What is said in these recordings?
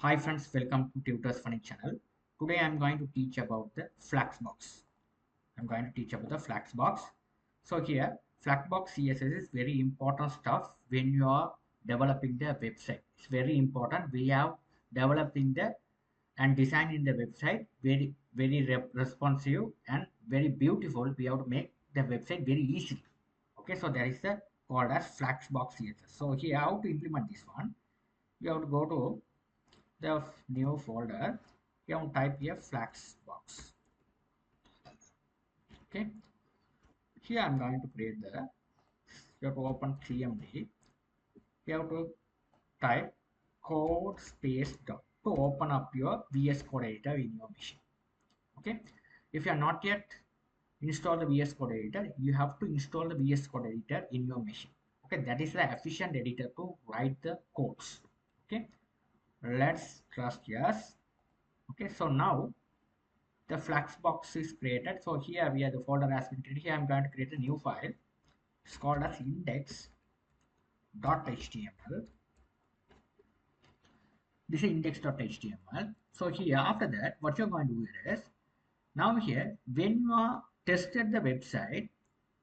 Hi friends, welcome to Tutor's Funny channel. Today I'm going to teach about the Flexbox. I'm going to teach about the Flexbox. So here, Flexbox CSS is very important stuff when you are developing the website. It's very important. We have developing the and designing the website very responsive and very beautiful. We have to make the website very easy. Okay, so that is the called as Flexbox CSS. So here, how to implement this one? You have to go to the new folder. You have to type here Flexbox. Okay, here I'm going to create the, you have to open CMD. You have to type code space dot to open up your VS Code editor in your machine. Okay, if you are not yet installed the VS Code editor, you have to install the VS Code editor in your machine. Okay, that is the efficient editor to write the codes. Okay, let's trust yes. Okay, so now the Flexbox is created. So here we have the folder has been created. Here I'm going to create a new file. It's called as index.html. This is index.html. So here after that, what you're going to do is now here when you are tested the website,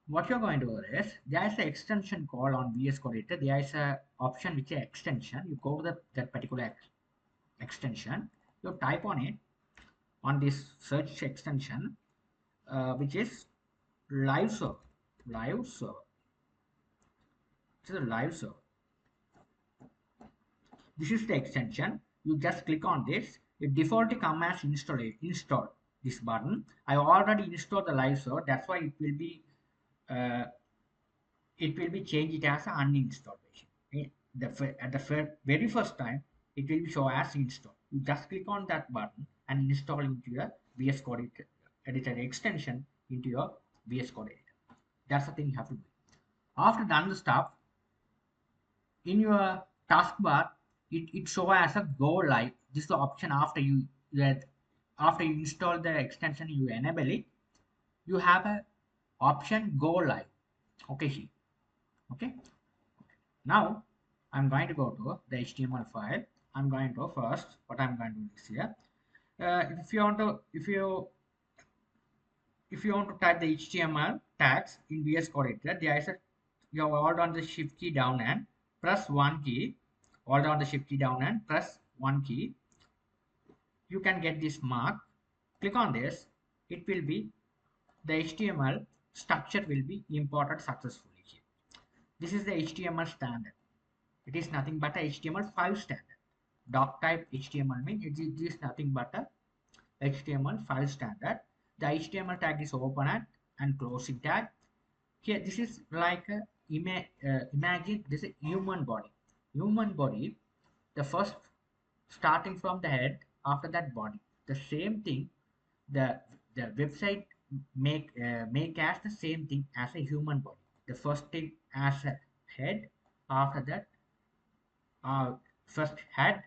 what you're going to do is there is an extension called on VS Code editor. There is a option which is extension. You go to that particular extension. You type on it on this search extension, which is live server. Live server. It's a live server. This is the extension. You just click on this. It defaultly comes as install this button. I already installed the live server. That's why uh, it will be changed it as an uninstalled version. At the very first time, it will be show as install. You just click on that button and install into your VS Code editor extension into your VS Code editor. That's the thing you have to do. After done the stuff, in your taskbar, it show as a go live. This is the option after after you install the extension, you enable it. You have a option go live. Okay, here. Okay. Now I'm going to go to the HTML file. I'm going to first what I'm going to do is here. If you want to type the HTML tags in VS Code editor, there is a you have hold on the shift key down and press one key. Hold on the shift key down and press one key. You can get this mark. Click on this. It will be the HTML structure will be imported successfully here. This is the HTML standard. It is nothing but a HTML5 standard. Doc type HTML means it is nothing but a HTML5 standard. The HTML tag is open and closing tag. Here, this is like a imagine this is a human body. Human body, the first starting from the head, after that body. The same thing, the website make as the same thing as a human body. The first thing as a head, after that, first head,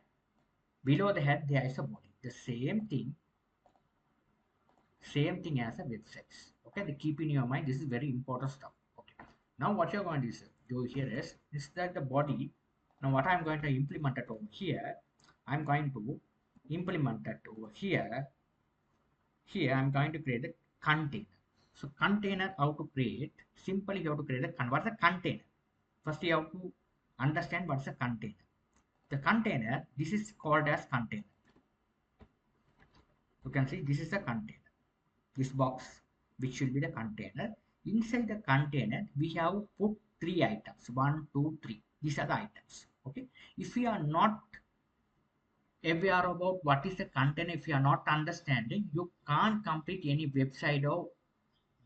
below the head there is a body. The same thing as a website. Okay, the keep in your mind. This is very important stuff. Okay. Now what you're going to do here is that the body. Now what I'm going to implement it over here. I'm going to implement that over here. Here I'm going to create a container. So container, how to create? Simply you have to create what's a container. First you have to understand what's a container. The container, this is called as container. You can see this is a container. This box, which will be the container. Inside the container, we have put three items. 1, 2, 3. These are the items. Okay. If we are not aware about what is the container, if you are not understanding, you can't complete any website or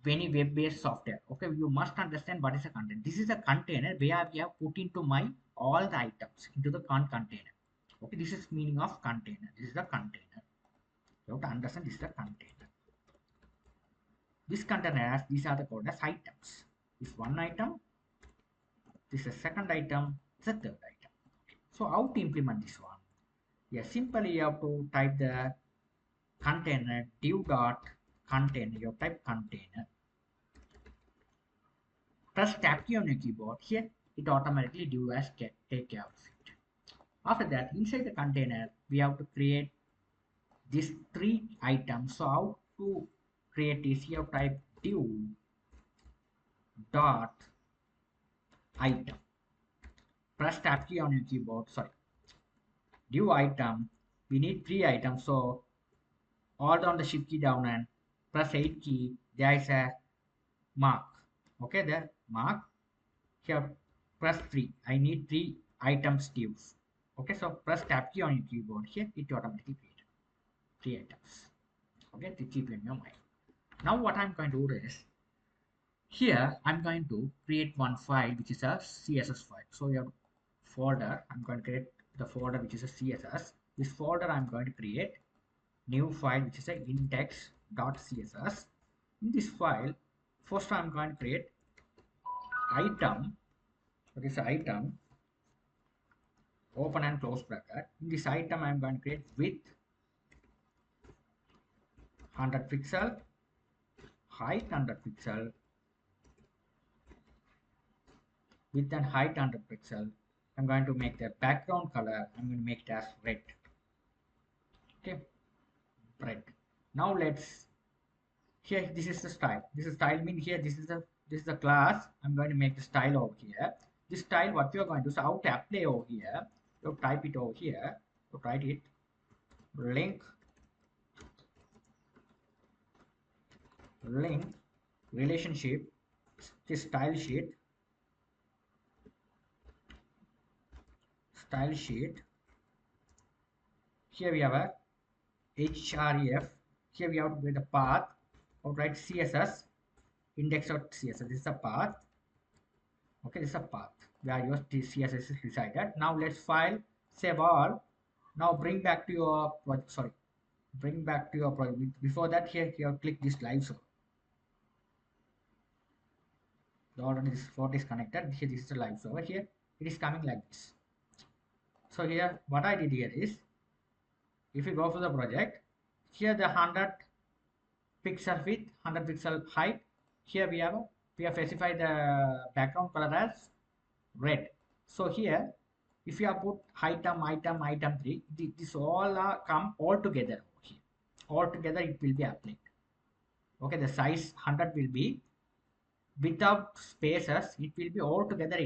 any web-based software. Okay, you must understand what is a container. This is a container where we have put into my all the items into the container. Okay, this is meaning of container. This is the container. You have to understand this is the container. This container has these are the called as items. This one item, this is a second item, this is a third item. Okay. So how to implement this one? Yeah, simply you have to type the container div dot container. You type container. Press tab key on your keyboard. Here it automatically div as take care of it. After that, inside the container, we have to create these three items. So how to create this? You have type div dot item. Press tab key on your keyboard. Sorry, div item. We need three items. So hold on the shift key down and press 8 key. There is a mark. Okay, there mark. Here press 3. I need three items divs. Okay, so press tab key on your keyboard. Here it automatically creates three items. Okay, to keep in your mind. Now what I'm going to do is here I'm going to create one file which is a CSS file. So your folder, I'm going to create the folder which is a CSS. This folder I'm going to create new file which is a index.css. In this file, first I'm going to create item. What is item? Open and close bracket. In this item I'm going to create width 100 pixel, height 100 pixel, width and height 100 pixel. I'm going to make the background color, I'm going to make it as red. Okay, red. Now let's, here this is the style. This is style mean here this is the class. I'm going to make the style over here. This style what you are going to do, so how to apply over here, you type it over here, you write it link relationship, this style sheet here we have a href, here we have with the path, outright css index.css, this is a path. Okay, this is a path where your css is decided. Now let's file, save all. Now bring back to your project, sorry, bring back to your project. Before that, here click this live server. Already this port is connected. Here this is the live server. Here it is coming like this. So here what I did here is, if you go for the project, here the 100 pixel width, 100 pixel height. Here we have specified the background color as red. So here, if you have put item 3, this all come all together here. All together it will be applied. Okay, the size 100 will be without spaces. It will be all together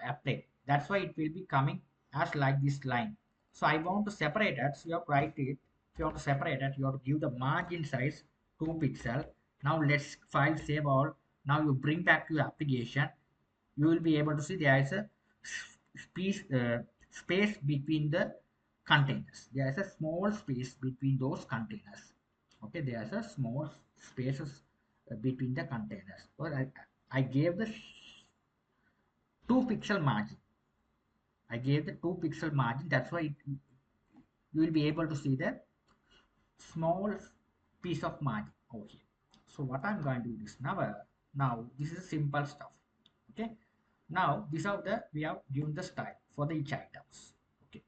applied. That's why it will be coming as like this line. So I want to separate it. So you have to write it. If you want to separate it, you have to give the margin size 2 pixel. Now let's file save all. Now you bring back to your application. You will be able to see there is a space between the containers. There is a small space between those containers. Okay, there is a small spaces between the containers. Well, I gave the 2 pixel margin. I gave the 2 pixel margin. That's why you will be able to see the small piece of margin over here. So what I'm going to do is now this is simple stuff. Okay, now these are the we have given the style for the each items. Okay,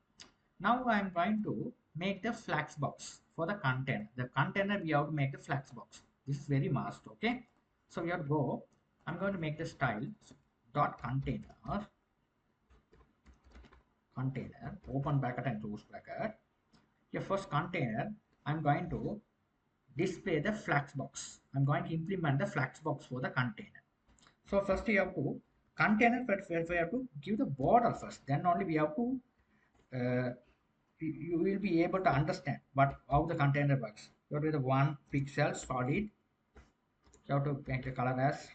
now I'm going to make the flex box for the container. The container we have to make the flex box. This is very must. Okay, so we have to go. I'm going to make the style dot container open bracket and close bracket. Your first container, I'm going to display the flex box. I'm going to implement the flex box for the container. So first you have to container, first we have to give the border first. Then only we have to you will be able to understand how the container works. You have to the 1 pixel solid. You have to make the color as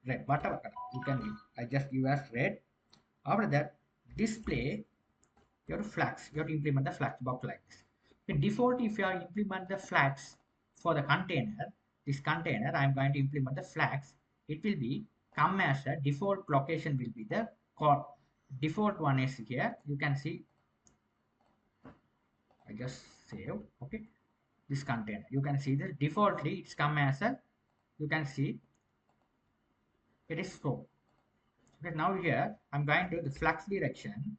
red, whatever color you can give. I just give as red. After that, display your flex. You have to implement the flex box like this. The default, if you are implement the flex for the container, this container, I am going to implement the flex. It will be come as a default location will be the default one is here. You can see. I just save. Okay, this container. You can see this defaultly it's come as a. You can see it is so. Okay, now here I'm going to the flex direction.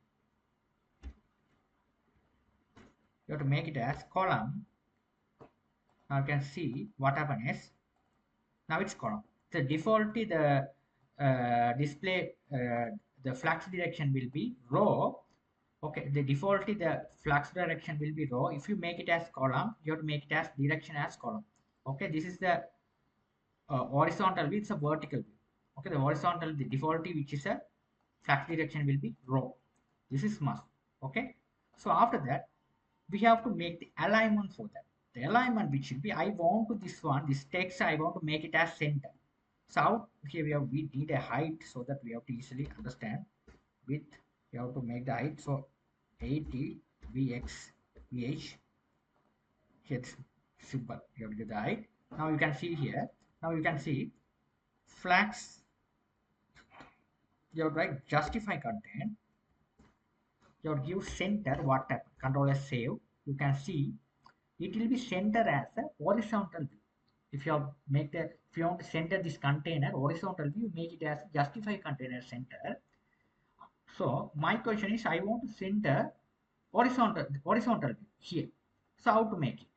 You have to make it as column. Now you can see what happened is now it's column. The defaultly the display the flex direction will be row. Okay, the defaultly the flux direction will be row. If you make it as column, you have to make it as direction as column. Okay, this is the horizontal view, it's a vertical view. Okay, the horizontal, the default which is a flux direction will be row. This is must. Okay, so after that we have to make the alignment for that. The alignment which should be, I want to this one, this text I want to make it as center. So here we need a height so that we have to easily understand. Width we have to make the height, so 80 vx vh, it's simple, you have to get the height. Now you can see here, now you can see flags, you have to write justify content, you have to give center, what type control S save, you can see it will be center as a horizontal view. If you have make the, if you want to center this container horizontal view, make it as justify container center. So my question is, I want to center horizontal view here. So how to make it?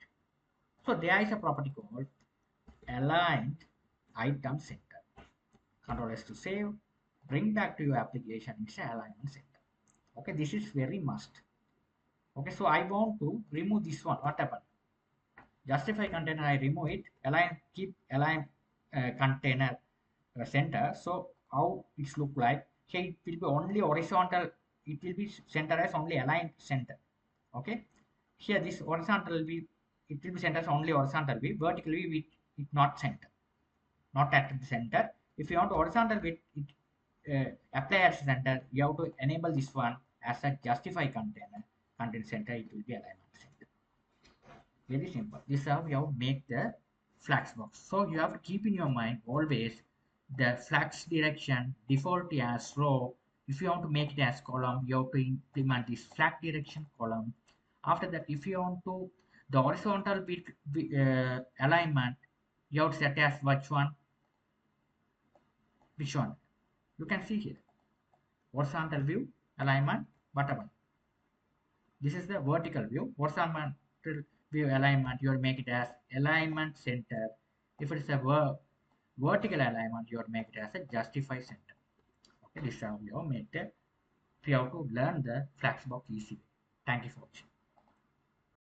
So there is a property called aligned item center. Control S to save, bring back to your application, it's an alignment center. Okay, this is very must. Okay, so I want to remove this one. What happened? Justify container, I remove it, align, keep align container center. So how it look like? Here it will be only horizontal, it will be center as only aligned center. Okay, here this horizontal will be, it will be center as only horizontal view, vertical view it not center, not at the center. If you want horizontal with it apply as center, you have to enable this one as a justify container content center, it will be alignment center. Very simple. This is how you have to make the flex box. So you have to keep in your mind always the flex direction default as row. If you want to make it as column, you have to implement this flex direction column. After that, if you want to the horizontal bit alignment, you have to set as which one? Which one? You can see here. Horizontal view, alignment, bottom one. This is the vertical view. Horizontal view alignment, you will make it as alignment center. If it is a vertical alignment, you will make it as a justify center. Okay, this is how you make the, you have to learn the Flexbox easy. Thank you for watching.